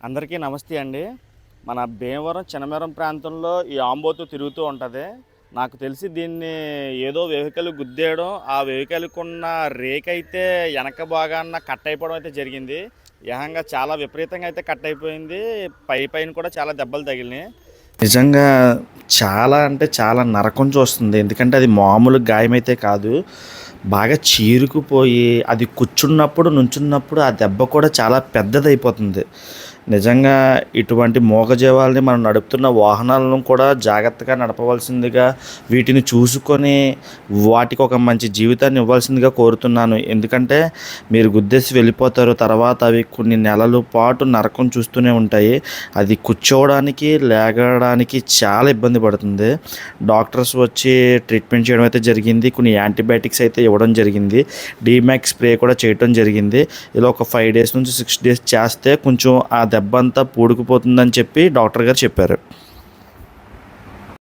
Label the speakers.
Speaker 1: అందరికీ నమస్తే అండి. మన భీమవరం, చినమేరం ప్రాంతంలో ఈ ఆంబోతు తిరుగుతూ ఉంటది. నాకు తెలిసి దీన్ని ఏదో వెహికల్ గుద్దేయడం, ఆ వెహికల్‌కున్న రేకైతే ఎనక భాగాన కట్ అయిపోవడం అయితే జరిగింది. ఏకంగా చాలా విపరీతంగా అయితే కట్ అయిపోయింది. పైన కూడా చాలా దెబ్బలు తగిలినాయి. నిజంగా చాలా అంటే చాలా నరకం చూస్తుంది. ఎందుకంటే అది మామూలు గాయమైతే కాదు. బాగా చీరుకుపోయి అది కూర్చున్నప్పుడు, నుంచున్నప్పుడు ఆ దెబ్బ కూడా చాలా పెద్దదైపోతుంది. నిజంగా ఇటువంటి మూగజీవాలని మనం నడుపుతున్న వాహనాలను కూడా జాగ్రత్తగా నడపవలసిందిగా, వీటిని చూసుకొని వాటికి ఒక మంచి జీవితాన్ని ఇవ్వాల్సిందిగా కోరుతున్నాను. ఎందుకంటే మీరు గుద్దేసి వెళ్ళిపోతారు. తర్వాత అవి కొన్ని నెలల పాటు నరకం చూస్తూనే ఉంటాయి. అది కూర్చోవడానికి, లేగడానికి చాలా ఇబ్బంది పడుతుంది. డాక్టర్స్ వచ్చి ట్రీట్మెంట్ చేయడం అయితే జరిగింది. కొన్ని యాంటీబయాటిక్స్ అయితే ఇవ్వడం జరిగింది. డీమాక్స్ స్ప్రే కూడా చేయడం జరిగింది. ఇలా ఒక 5 డేస్ నుంచి 6 డేస్ చేస్తే కొంచెం ఆ దెబ్బ అంతా పూడుకుపోతుందని చెప్పి డాక్టర్ గారు చెప్పారు.